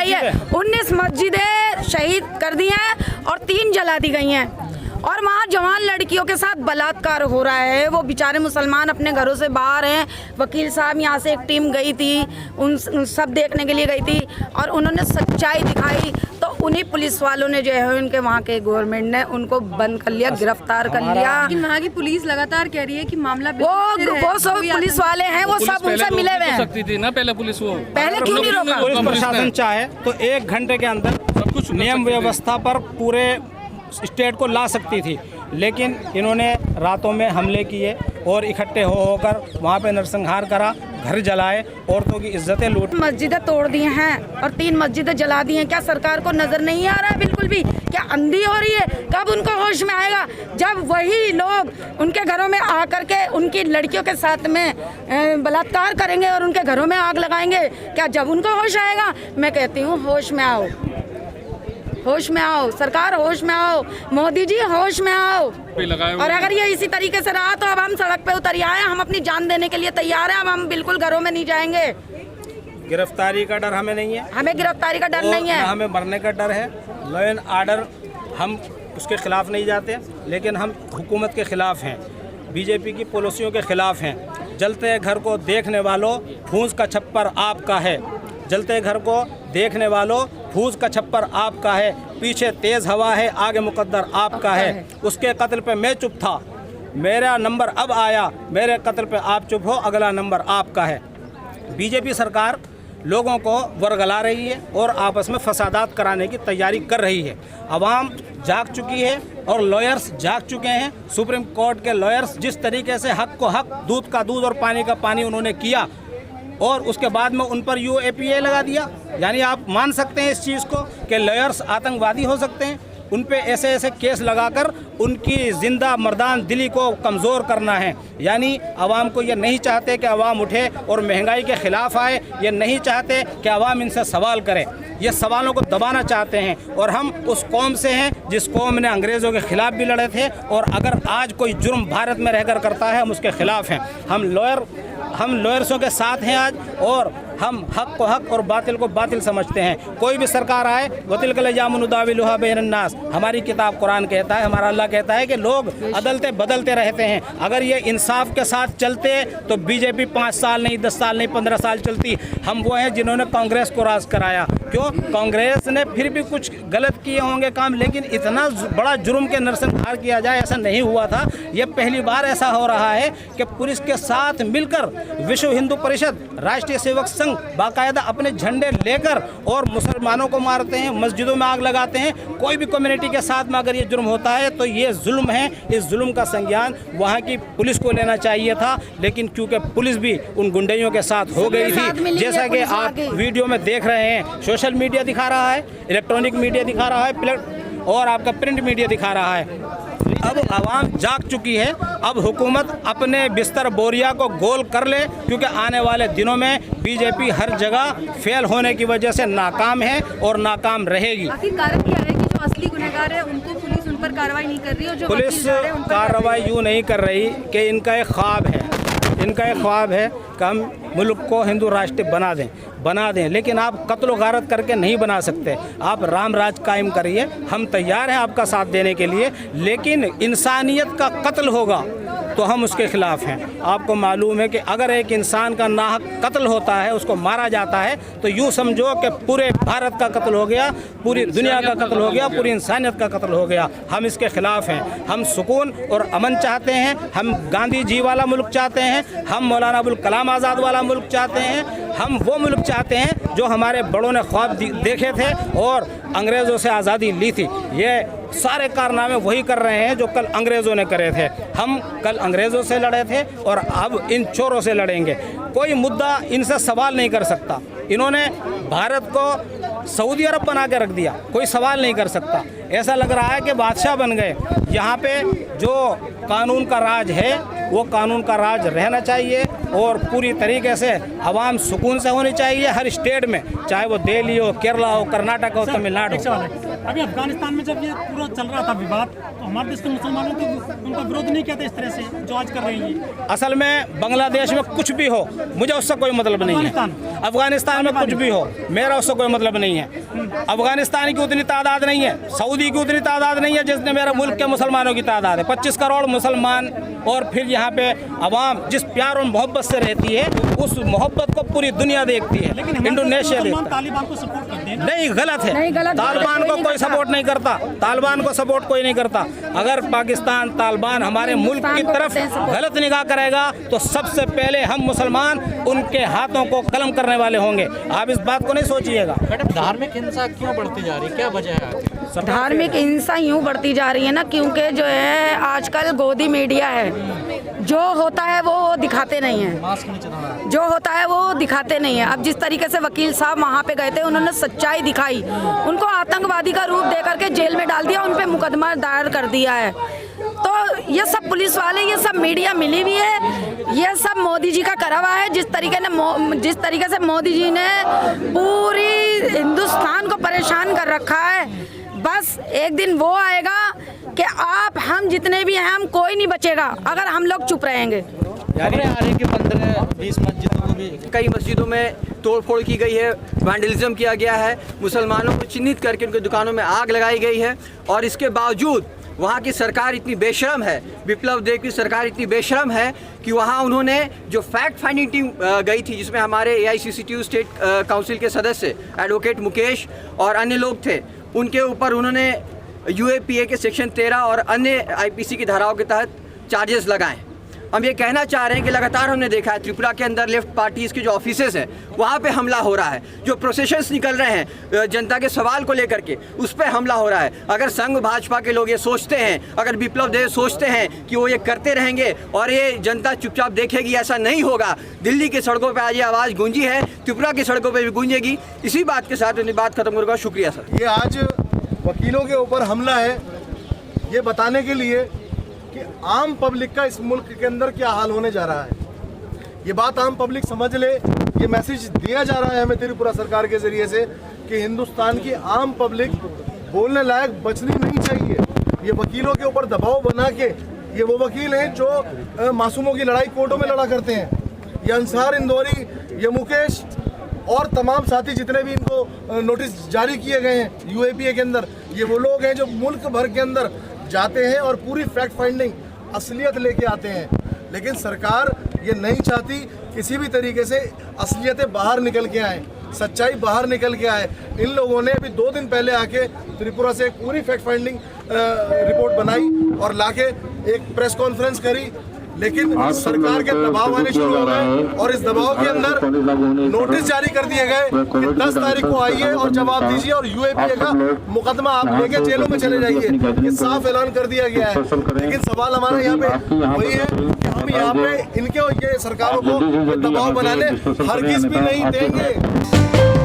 गई है, 19 मस्जिदें शहीद कर दी हैं और 3 जला दी गई हैं। और वहाँ जवान लड़कियों के साथ बलात्कार हो रहा है। वो बेचारे मुसलमान अपने घरों से बाहर हैं। वकील साहब यहाँ से एक टीम गई थी, उन सब देखने के लिए गई थी और उन्होंने सच्चाई दिखाई। तो उन्हीं पुलिस वालों ने जो है उनके वहाँ के गवर्नमेंट ने उनको बंद कर लिया, गिरफ्तार कर लिया। लेकिन वहाँ की पुलिस लगातार कह रही है कि मामला वो सब पुलिस वाले हैं, वो सब उनसे मिले हुए हैं। सकती थी ना पहले पुलिस, वो पहले क्यों नहीं रोका? पुलिस प्रशासन चाहे तो 1 घंटे के अंदर सब कुछ नियम व्यवस्था पर पूरे स्टेट को ला सकती थी, लेकिन इन्होंने रातों में हमले किए और इकट्ठे होकर वहाँ पे नरसंहार करा, घर जलाए, औरतों की इज्जतें लूट। मस्जिदें तोड़ दी हैं और 3 मस्जिदें जला दी हैं। क्या सरकार को नजर नहीं आ रहा है बिल्कुल भी? क्या अंधी हो रही है? कब उनको होश में आएगा? जब वही लोग उनके घरों में आकर के उनकी लड़कियों के साथ में बलात्कार करेंगे और उनके घरों में आग लगाएंगे, क्या जब उनको होश आएगा? मैं कहती हूँ होश में आओ, होश में आओ, सरकार होश में आओ, मोदी जी होश में आओ। और अगर ये इसी तरीके से रहा तो अब हम सड़क पे उतर आए, हम अपनी जान देने के लिए तैयार हैं। अब हम बिल्कुल घरों में नहीं जाएंगे। गिरफ्तारी का डर हमें नहीं है, हमें गिरफ्तारी का डर नहीं है, हमें मरने का डर है। लॉ एंड ऑर्डर हम उसके खिलाफ नहीं जाते, लेकिन हम हुकूमत के खिलाफ हैं, बीजेपी की पॉलिसियों के खिलाफ हैं। जलते घर को देखने वालों, फूस का छप्पर आपका है। जलते घर को देखने वालों, फूस का छप्पर आपका है। पीछे तेज़ हवा है, आगे मुकद्दर आपका है। उसके कत्ल पे मैं चुप था, मेरा नंबर अब आया, मेरे कत्ल पे आप चुप हो, अगला नंबर आपका है। बीजेपी सरकार लोगों को वर्गला रही है और आपस में फसादात कराने की तैयारी कर रही है। अवाम जाग चुकी है और लॉयर्स जाग चुके हैं। सुप्रीम कोर्ट के लॉयर्स जिस तरीके से हक को हक, दूध का दूध और पानी का पानी उन्होंने किया और उसके बाद में उन पर UAPA लगा दिया, यानी आप मान सकते हैं इस चीज़ को कि लॉयर्स आतंकवादी हो सकते हैं। उन पे ऐसे ऐसे केस लगाकर उनकी ज़िंदा मर्दान दिली को कमज़ोर करना है। यानी आवाम को ये नहीं चाहते कि आवाम उठे और महंगाई के ख़िलाफ़ आए, ये नहीं चाहते कि आवाम इनसे सवाल करे, ये सवालों को दबाना चाहते हैं। और हम उस कौम से हैं जिस कौम ने अंग्रेज़ों के ख़िलाफ़ भी लड़े थे, और अगर आज कोई जुर्म भारत में रहकर करता है हम उसके ख़िलाफ़ हैं। हम लॉयर्सों के साथ हैं आज, और हम हक को हक और बातिल को बातिल समझते हैं। कोई भी सरकार आए, वतिल कल जामुनुदाविलुहा बैनन्नास, हमारी किताब कुरान कहता है, हमारा अल्लाह कहता है कि लोग अदलते बदलते रहते हैं। अगर ये इंसाफ के साथ चलते तो बीजेपी 5 साल नहीं, 10 साल नहीं, 15 साल चलती। हम वो हैं जिन्होंने कांग्रेस को राज कराया। क्यों? कांग्रेस ने फिर भी कुछ गलत किए होंगे काम, लेकिन इतना बड़ा जुर्म के नरसंहार किया जाए ऐसा नहीं हुआ था। ये पहली बार ऐसा हो रहा है कि पुलिस के साथ मिलकर विश्व हिंदू परिषद, राष्ट्रीय सेवक संघ बाकायदा अपने झंडे लेकर और मुसलमानों को मारते हैं, मस्जिदों में आग लगाते हैं। कोई भी कम्युनिटी के साथ में अगर ये जुर्म होता है तो ये जुल्म है। इस जुल्म का संज्ञान वहाँ की पुलिस को लेना चाहिए था, लेकिन क्योंकि पुलिस भी उन गुंडइयों के साथ हो गई थी, जैसा कि आप वीडियो में देख रहे हैं। सोशल मीडिया दिखा रहा है, इलेक्ट्रॉनिक मीडिया दिखा रहा है, और आपका प्रिंट मीडिया दिखा रहा है। अब आवाम जाग चुकी है। अब हुकूमत अपने बिस्तर बोरिया को गोल कर ले, क्योंकि आने वाले दिनों में बीजेपी हर जगह फेल होने की वजह से नाकाम है और नाकाम रहेगी। आखिर कारण क्या है कि जो असली गुनहगार है उनको पुलिस उन पर कार्रवाई नहीं कर रही, और जो पुलिस कार्रवाई यूँ नहीं कर रही कि इनका एक ख्वाब है, इनका एक ख्वाब है कि हम मुल्क को हिंदू राष्ट्र बना दें, लेकिन आप कत्ल गारत करके नहीं बना सकते। आप राम राज कायम करिए, हम तैयार हैं आपका साथ देने के लिए, लेकिन इंसानियत का कत्ल होगा तो हम उसके खिलाफ हैं। आपको मालूम है कि अगर एक इंसान का नाहक कत्ल होता है, उसको मारा जाता है, तो यूँ समझो कि पूरे भारत का कत्ल हो गया, पूरी दुनिया का कत्ल हो गया, पूरी इंसानियत का कत्ल हो गया। हम इसके खिलाफ हैं। हम सुकून और अमन चाहते हैं, हम गांधी जी वाला मुल्क चाहते हैं, हम मौलाना अबुल कलाम आज़ाद वाला मुल्क चाहते हैं, हम वो मुल्क चाहते हैं जो हमारे बड़ों ने ख्वाब देखे थे और अंग्रेज़ों से आज़ादी ली थी। ये सारे कारनामे वही कर रहे हैं जो कल अंग्रेज़ों ने करे थे। हम कल अंग्रेज़ों से लड़े थे और अब इन चोरों से लड़ेंगे। कोई मुद्दा इनसे सवाल नहीं कर सकता। इन्होंने भारत को सऊदी अरब बना के रख दिया, कोई सवाल नहीं कर सकता। ऐसा लग रहा है कि बादशाह बन गए। यहाँ पे जो कानून का राज है वो कानून का राज रहना चाहिए और पूरी तरीके से आवाम सुकून से होनी चाहिए हर स्टेट में, चाहे वो दिल्ली हो, केरला हो, कर्नाटक हो, तमिलनाडु एक सवाल है, अभी अफगानिस्तान में जब ये पूरा चल रहा था विवाद, तो हमारे देश के मुसलमानों ने उनका विरोध नहीं किया था इस तरह से जो आज कर रही है। असल में बांग्लादेश में कुछ भी हो, मुझे उससे कोई मतलब नहीं है। अफगानिस्तान में कुछ भी हो, मेरा उससे कोई मतलब नहीं है। अफगानिस्तान की उतनी तादाद नहीं है, सऊदी की उतनी तादाद नहीं है जितने मेरे मुल्क के मुसलमानों की तादाद है। 25 करोड़ मुसलमान और फिर यहाँ पे अवाम जिस प्यार और मोहब्बत से रहती है, उस मोहब्बत को पूरी दुनिया देखती है। इंडोनेशिया देखता है। तालिबान को सपोर्ट करते हैं नहीं, गलत है। तालिबान को कोई सपोर्ट नहीं करता, तालिबान को सपोर्ट कोई नहीं करता। अगर पाकिस्तान तालिबान हमारे मुल्क की तरफ गलत निगाह करेगा तो सबसे पहले हम मुसलमान उनके हाथों को कलम करने वाले होंगे। आप इस बात को नहीं सोचिएगा। मैडम, धार्मिक हिंसा क्यों बढ़ती जा रही है, क्या वजह है? धार्मिक हिंसा यूँ बढ़ती जा रही है ना, क्योंकि जो है आजकल गोदी मीडिया है, जो होता है वो दिखाते नहीं है, मास्क नीचे दबा। जो होता है वो दिखाते नहीं है। अब जिस तरीके से वकील साहब वहाँ पे गए थे, उन्होंने सच्चाई दिखाई, उनको आतंकवादी का रूप दे करके जेल में डाल दिया, उन पे मुकदमा दायर कर दिया है। तो ये सब पुलिस वाले, ये सब मीडिया मिली हुई है, ये सब मोदी जी का करा हुआ है। जिस तरीके से मोदी जी ने पूरी हिंदुस्तान को परेशान कर रखा है, बस एक दिन वो आएगा कि आप हम जितने भी हैं, हम कोई नहीं बचेगा अगर हम लोग चुप रहेंगे। खबरें आ रही है कि 15-20 मस्जिदों को भी, कई मस्जिदों में तोड़फोड़ की गई है, वैंडलिज्म किया गया है, मुसलमानों को चिन्हित करके उनकी दुकानों में आग लगाई गई है। और इसके बावजूद वहाँ की सरकार इतनी बेशरम है, विप्लव देव की सरकार इतनी बेशरम है कि वहाँ उन्होंने जो फैक्ट फाइंडिंग टीम गई थी, जिसमें हमारे AICCTU स्टेट काउंसिल के सदस्य एडवोकेट मुकेश और अन्य लोग थे, उनके ऊपर उन्होंने UAPA के सेक्शन 13 और अन्य IPC की धाराओं के तहत चार्जेस लगाए। हम ये कहना चाह रहे हैं कि लगातार हमने देखा है त्रिपुरा के अंदर लेफ्ट पार्टीज़ के जो ऑफिसेस हैं वहाँ पे हमला हो रहा है, जो प्रोसेशंस निकल रहे हैं जनता के सवाल को लेकर के, उस पर हमला हो रहा है। अगर संघ भाजपा के लोग ये सोचते हैं, अगर विप्लव देव सोचते हैं कि वो ये करते रहेंगे और ये जनता चुपचाप देखेगी, ऐसा नहीं होगा। दिल्ली की सड़कों पर आज ये आवाज़ गूंजी है, त्रिपुरा की सड़कों पर भी गूंजेगी। इसी बात के साथ अपनी बात खत्म करूँगा। शुक्रिया सर। ये आज वकीलों के ऊपर हमला है, ये बताने के लिए कि आम पब्लिक का इस मुल्क के अंदर क्या हाल होने जा रहा है। ये बात आम पब्लिक समझ ले, ये मैसेज दिया जा रहा है हमें त्रिपुरा सरकार के ज़रिए से कि हिंदुस्तान की आम पब्लिक बोलने लायक बचनी नहीं चाहिए। ये वकीलों के ऊपर दबाव बना के, ये वो वकील हैं जो मासूमों की लड़ाई कोर्टों में लड़ा करते हैं। ये अंसार इंदौरी, ये मुकेश और तमाम साथी जितने भी इनको नोटिस जारी किए गए हैं UAPA के अंदर, ये वो लोग हैं जो मुल्क भर के अंदर जाते हैं और पूरी फैक्ट फाइंडिंग असलियत लेके आते हैं। लेकिन सरकार ये नहीं चाहती किसी भी तरीके से असलियतें बाहर निकल के आए, सच्चाई बाहर निकल के आए। इन लोगों ने अभी 2 दिन पहले आके त्रिपुरा से एक पूरी फैक्ट फाइंडिंग रिपोर्ट बनाई और लाके एक प्रेस कॉन्फ्रेंस करी, लेकिन सरकार के दबाव आने शुरू हो गए और इस दबाव के अंदर नोटिस जारी कर दिए गए कि 10 तारीख को आइए और जवाब दीजिए और UAPA का मुकदमा आप लेके जेलों में चले जाइए। ये साफ ऐलान कर दिया गया है। लेकिन सवाल हमारा यहाँ पे वही है कि हम यहाँ पे इनके ये सरकारों को दबाव बनाने हरगिज भी नहीं देंगे।